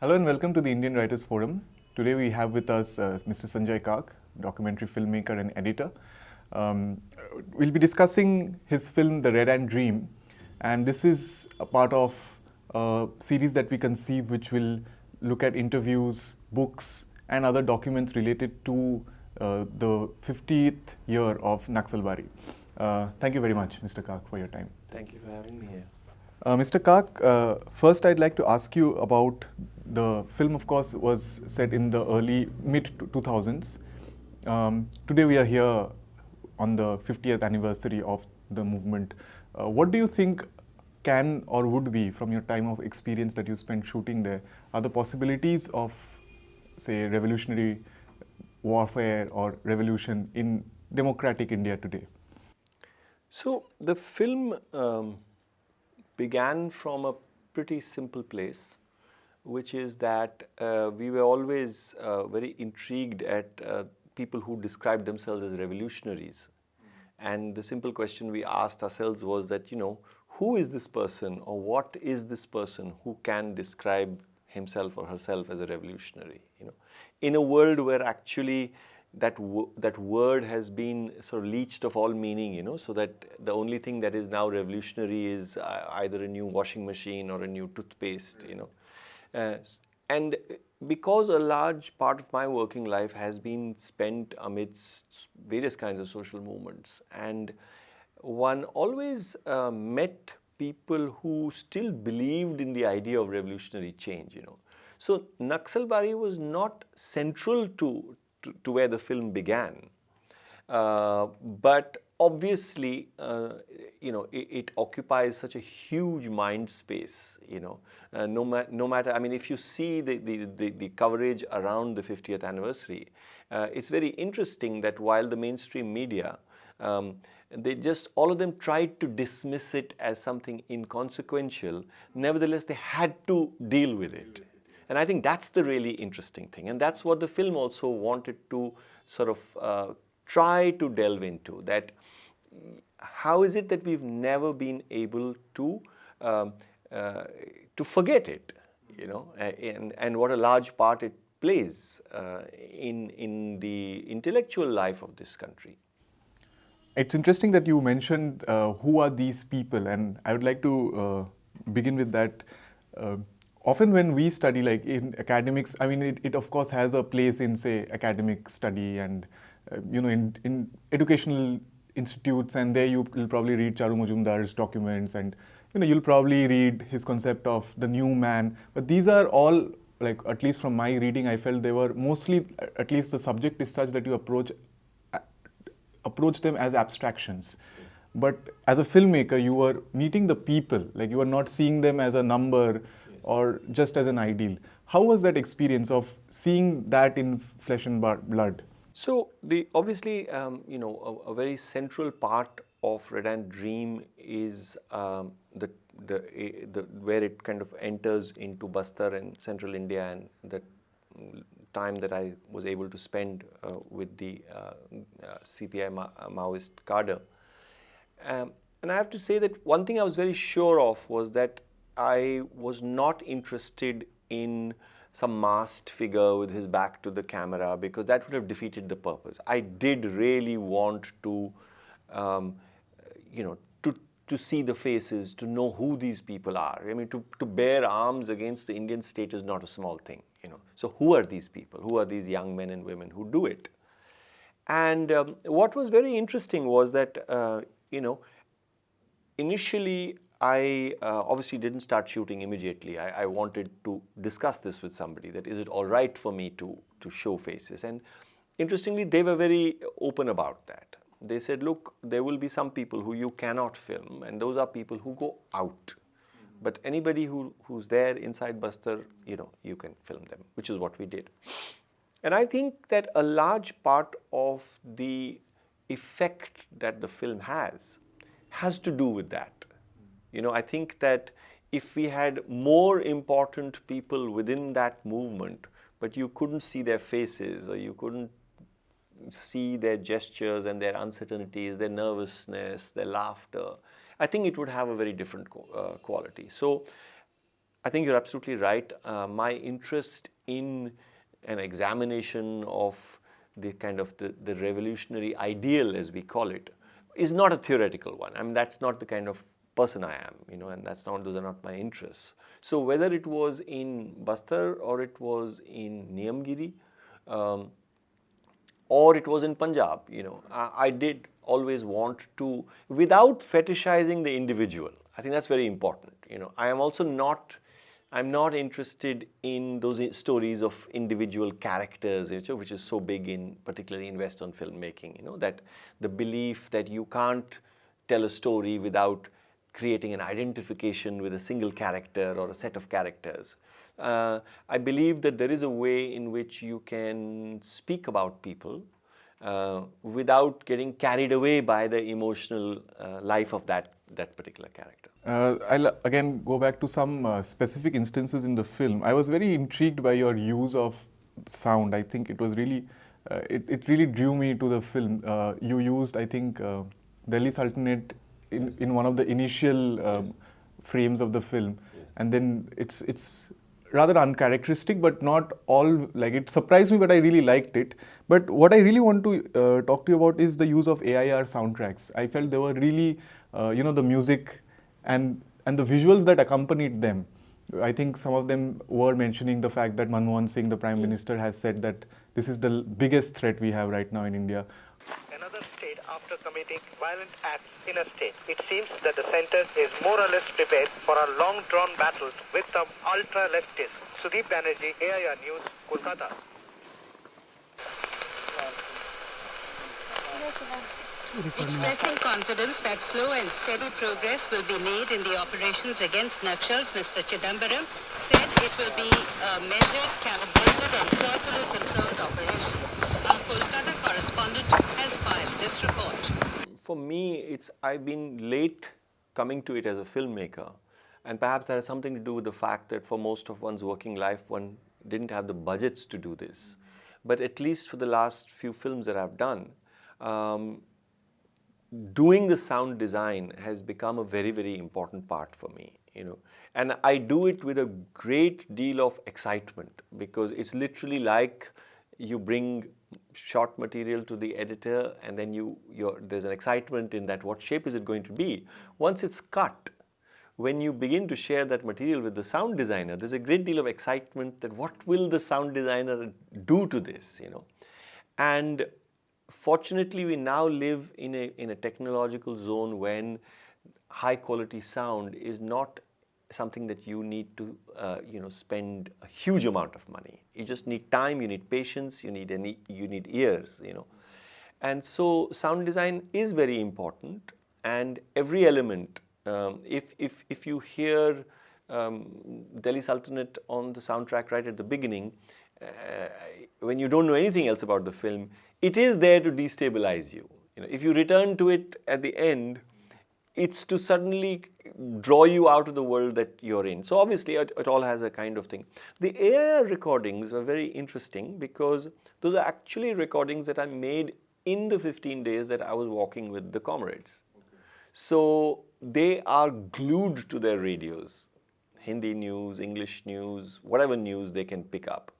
Hello and welcome to the Indian Writers Forum. Today we have with us Mr. Sanjay, documentary filmmaker and editor. We'll be discussing his film The Red Ant Dream, and this is a part of a series that we conceive which will look at interviews, books and other documents related to the 50th year of Naxalbari. Thank you very much, Mr. Kak, for your time. Thank you for having me here. Mr. Kak, first I'd like to ask you about the film. Of course, was set in the mid-2000s. Today we are here on the 50th anniversary of the movement. What do you think can or would be, from your time of experience that you spent shooting there, are the possibilities of, say, revolutionary warfare or revolution in democratic India today? So the film began from a pretty simple place, which is that we were always very intrigued at people who described themselves as revolutionaries. And the simple question we asked ourselves was that, who is this person or what is this person who can describe himself or herself as a revolutionary? In a world where actually that word has been sort of leached of all meaning, so that the only thing that is now revolutionary is either a new washing machine or a new toothpaste, and because a large part of my working life has been spent amidst various kinds of social movements, and one always met people who still believed in the idea of revolutionary change, So Naxalbari was not central to where the film began, but obviously, it occupies such a huge mind space, no matter, I mean, if you see the coverage around the 50th anniversary, it's very interesting that while the mainstream media, all of them tried to dismiss it as something inconsequential, nevertheless, they had to deal with it. And I think that's the really interesting thing. And that's what the film also wanted to sort of try to delve into, that how is it that we've never been able to forget it, and what a large part it plays in the intellectual life of this country. It's interesting that you mentioned who are these people, and I would like to begin with that. Often when we study, like in academics, I mean, it of course has a place in, say, academic study and, in educational institutes, and there you will probably read Charu Majumdar's documents, and, you'll probably read his concept of the new man. But these are all, like, at least from my reading, I felt they were mostly, at least the subject is such that you approach them as abstractions. But as a filmmaker, you were meeting the people, like you were not seeing them as a number or just as an ideal. How was that experience of seeing that in flesh and blood? So obviously, a very central part of Red Ant Dream is where it kind of enters into Bastar and central India, and the time that I was able to spend with the CPI Maoist cadre. And I have to say that one thing I was very sure of was that I was not interested in some masked figure with his back to the camera, because that would have defeated the purpose. I did really want to, to see the faces, to know who these people are. I mean, to bear arms against the Indian state is not a small thing, So who are these people? Who are these young men and women who do it? And what was very interesting was that, initially, I obviously didn't start shooting immediately. I wanted to discuss this with somebody, that is it all right for me to show faces? And interestingly, they were very open about that. They said, look, there will be some people who you cannot film, and those are people who go out. But anybody who's there inside Bastar, you can film them, which is what we did. And I think that a large part of the effect that the film has to do with that. I think that if we had more important people within that movement, but you couldn't see their faces, or you couldn't see their gestures and their uncertainties, their nervousness, their laughter, I think it would have a very different quality. So I think you're absolutely right. My interest in an examination of the kind of the revolutionary ideal, as we call it, is not a theoretical one. I mean, that's not the kind of person I am, you know, and those are not my interests. So whether it was in Bastar or it was in Niyamgiri, um, or it was in Punjab, you know, I did always want to, without fetishizing the individual. I think that's very important. You know, I'm not interested in those stories of individual characters, which is so big in, particularly in Western filmmaking. You know, that the belief that you can't tell a story without creating an identification with a single character or a set of characters. I believe that there is a way in which you can speak about people without getting carried away by the emotional life of that particular character. I'll again go back to some specific instances in the film. I was very intrigued by your use of sound. I think it was really, it really drew me to the film. You used, I think, Delhi Sultanate in one of the initial frames of the film, and then it's rather uncharacteristic, but not all, like, it surprised me, but I really liked it. But what I really want to talk to you about is the use of AIR soundtracks. I felt they were really, you know, the music and the visuals that accompanied them. I think some of them were mentioning the fact that Manmohan Singh, the Prime Minister, has said that this is the biggest threat we have right now in India. Another state after committing violent acts in a state. It seems that the center is more or less prepared for a long-drawn battle with some ultra-leftists. Sudeep Banerjee, AIR News, Kolkata. Expressing confidence that slow and steady progress will be made in the operations against Naxals, Mr. Chidambaram said it will be a measured, calibrated and carefully controlled operation. Our Kolkata correspondent has filed this report. For me, I've been late coming to it as a filmmaker, and perhaps that has something to do with the fact that for most of one's working life, one didn't have the budgets to do this. But at least for the last few films that I've done, doing the sound design has become a very, very important part for me, you know. And I do it with a great deal of excitement, because it's literally like you bring short material to the editor, and then there's an excitement in that, what shape is it going to be? Once it's cut, when you begin to share that material with the sound designer, there's a great deal of excitement that what will the sound designer do to this, you know. And fortunately, we now live in a technological zone when high quality sound is not something that you need to spend a huge amount of money. You just need time, you need patience, you need ears, you know. And so sound design is very important, and every element, if you hear Delhi Sultanate on the soundtrack right at the beginning, when you don't know anything else about the film, it is there to destabilize you. You know, if you return to it at the end, it's to suddenly draw you out of the world that you're in. So obviously, it all has a kind of thing. The AIR recordings are very interesting because those are actually recordings that I made in the 15 days that I was walking with the comrades. So they are glued to their radios, Hindi news, English news, whatever news they can pick up.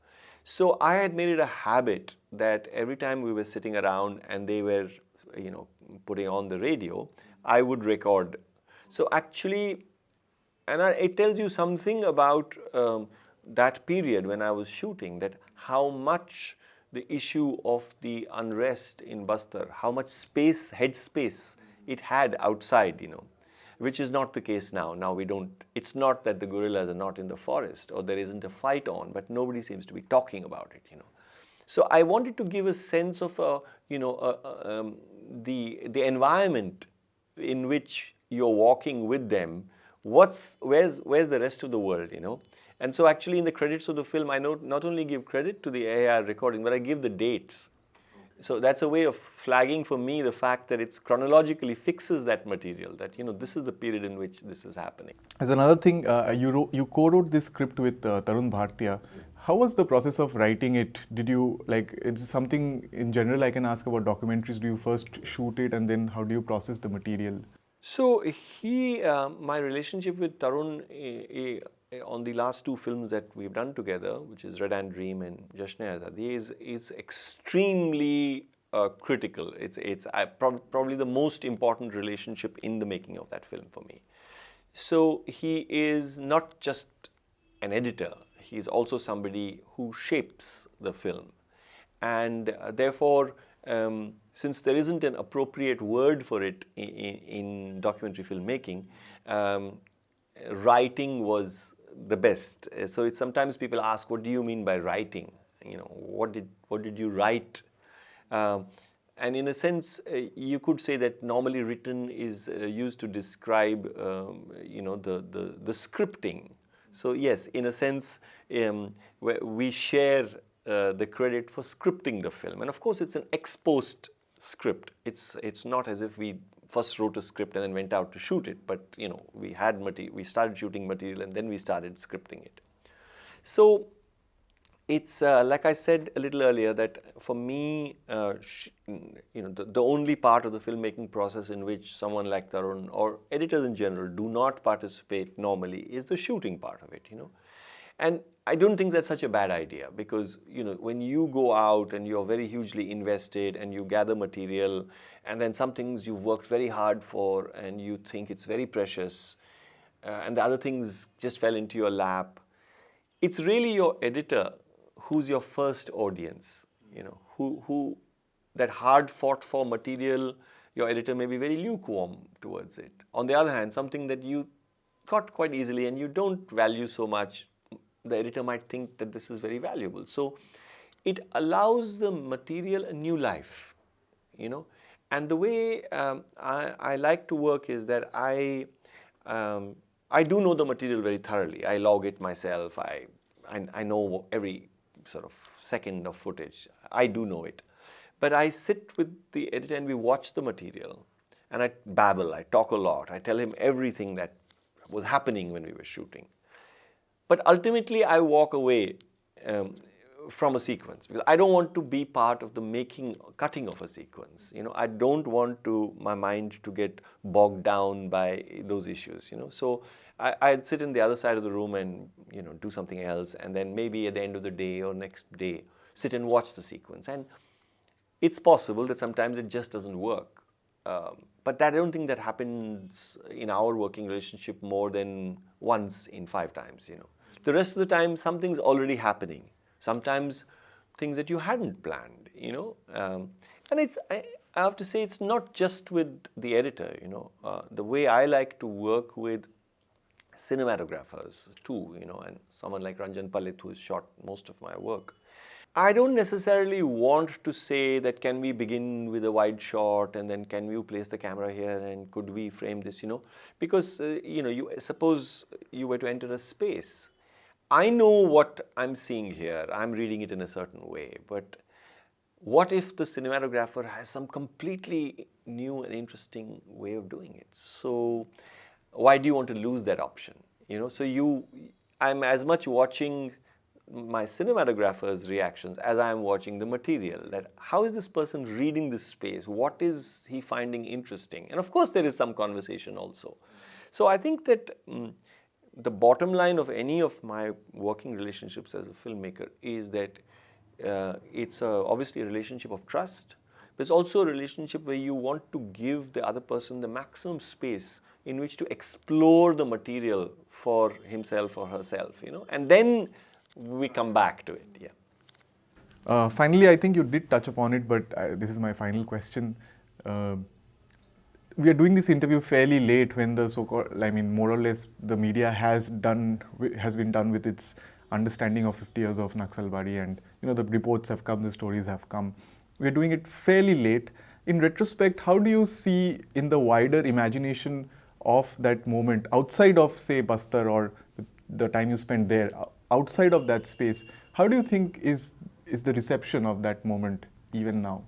So I had made it a habit that every time we were sitting around and they were, you know, putting on the radio, I would record. So actually, it tells you something about that period when I was shooting, that how much the issue of the unrest in Bastar, how much space, head space it had outside, you know, which is not the case now. Now we don't, it's not that the guerrillas are not in the forest or there isn't a fight on, but nobody seems to be talking about it, you know. So I wanted to give a sense of, the environment in which you're walking with them. Where's the rest of the world, you know? And so actually in the credits of the film, I not only give credit to the AIR recording, but I give the dates. So that's a way of flagging for me the fact that it's chronologically fixes that material, that, you know, this is the period in which this is happening. As another thing, you co-wrote this script with Tarun Bhartia. How was the process of writing it? Did you, like, it's something in general I can ask about documentaries. Do you first shoot it and then how do you process the material? So my relationship with Tarun on the last two films that we've done together, which is Red Ant Dream and Jashn-e-Azadi, is extremely critical. It's probably the most important relationship in the making of that film for me. So he is not just an editor, he's also somebody who shapes the film. And therefore, since there isn't an appropriate word for it in documentary filmmaking, writing was the best. So it's sometimes people ask, what do you mean by writing? You know, what did you write? And in a sense, you could say that normally written is used to describe, you know, the scripting. So yes, in a sense, we share the credit for scripting the film. And of course, it's an ex-post script. It's not as if we first wrote a script and then went out to shoot it, but you know, we had material, we started shooting material, and then we started scripting it. So it's like I said a little earlier, that for me, you know, the only part of the filmmaking process in which someone like Tarun or editors in general do not participate normally is the shooting part of it, you know. And I don't think that's such a bad idea, because you know, when you go out and you're very hugely invested and you gather material, and then some things you've worked very hard for and you think it's very precious, and the other things just fell into your lap, it's really your editor who's your first audience. You know, who that hard fought for material, your editor may be very lukewarm towards it. On the other hand, something that you got quite easily and you don't value so much, the editor might think that this is very valuable. So it allows the material a new life, you know. And the way I like to work is that I do know the material very thoroughly. I log it myself. I know every sort of second of footage. I do know it. But I sit with the editor and we watch the material, and I babble, I talk a lot. I tell him everything that was happening when we were shooting. But ultimately, I walk away from a sequence, because I don't want to be part of the cutting of a sequence. You know, I don't want my mind to get bogged down by those issues. You know, so I'd sit in the other side of the room and you know, do something else, and then maybe at the end of the day or next day, sit and watch the sequence. And it's possible that sometimes it just doesn't work. But I don't think that happens in our working relationship more than once in 5 times, you know. The rest of the time, something's already happening. Sometimes things that you hadn't planned, you know. And I have to say, it's not just with the editor, you know. The way I like to work with cinematographers too, you know, and someone like Ranjan Palit, who has shot most of my work. I don't necessarily want to say that can we begin with a wide shot and then can we place the camera here and could we frame this, you know, because you know, suppose you were to enter a space. I know what I'm seeing here, I'm reading it in a certain way, but what if the cinematographer has some completely new and interesting way of doing it? So why do you want to lose that option? You know, so I'm as much watching my cinematographer's reactions as I am watching the material, that how is this person reading this space? What is he finding interesting? And of course, there is some conversation also. So I think that the bottom line of any of my working relationships as a filmmaker is that it's obviously a relationship of trust, but it's also a relationship where you want to give the other person the maximum space in which to explore the material for himself or herself, you know, and then we come back to it, yeah. Finally, I think you did touch upon it, but this is my final question. We are doing this interview fairly late when the so-called, I mean, more or less, the media has been done with its understanding of 50 years of Naxalbari, and you know, the reports have come, the stories have come. We are doing it fairly late. In retrospect, how do you see in the wider imagination of that moment, outside of say Bastar or the time you spent there, outside of that space, how do you think is the reception of that moment even now?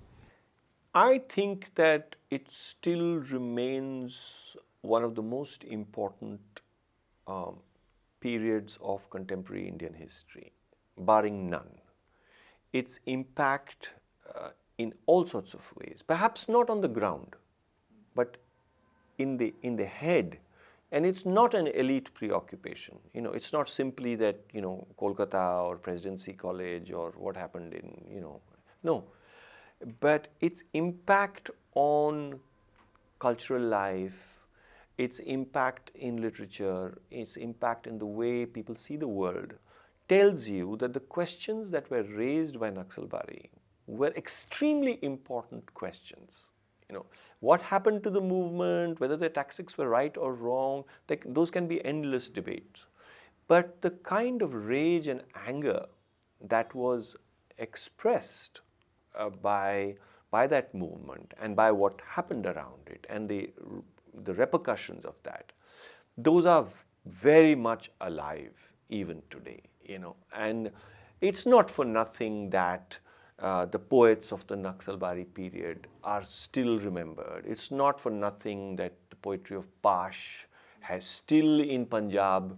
I think that it still remains one of the most important periods of contemporary Indian history, barring none. Its impact in all sorts of ways, perhaps not on the ground, but in the head And it's not an elite preoccupation. It's not simply that, Kolkata or Presidency College or what happened in, no. But its impact on cultural life, its impact in literature, its impact in the way people see the world, tells you that the questions that were raised by Naxalbari were extremely important questions. What happened to the movement, whether the tactics were right or wrong, those can be endless debates. But the kind of rage and anger that was expressed by that movement and by what happened around it and the repercussions of that, those are very much alive even today, and it's not for nothing that the poets of the Naxalbari period are still remembered. It's not for nothing that the poetry of Pash has still in Punjab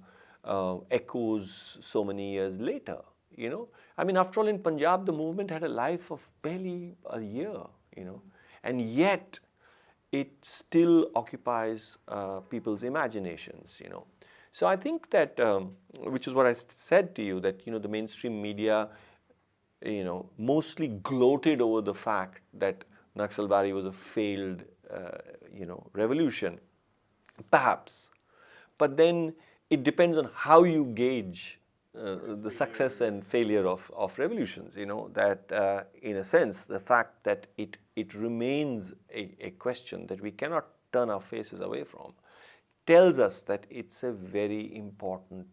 echoes so many years later. I mean, after all, in Punjab, the movement had a life of barely a year, and yet it still occupies people's imaginations, So I think that, which is what I said to you, that, the mainstream media, mostly gloated over the fact that Naxalbari was a failed, revolution, perhaps. But then it depends on how you gauge the success and failure of revolutions, that in a sense, the fact that it remains a question that we cannot turn our faces away from tells us that it's a very important,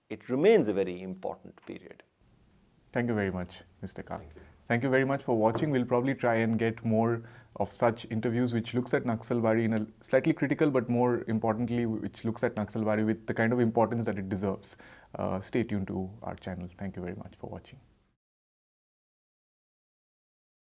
it remains a very important period. Thank you very much, Mr. Kal. Thank you very much for watching. We'll probably try and get more of such interviews which looks at Naxalbari in a slightly critical, but more importantly, which looks at Naxalbari with the kind of importance that it deserves. Stay tuned to our channel. Thank you very much for watching.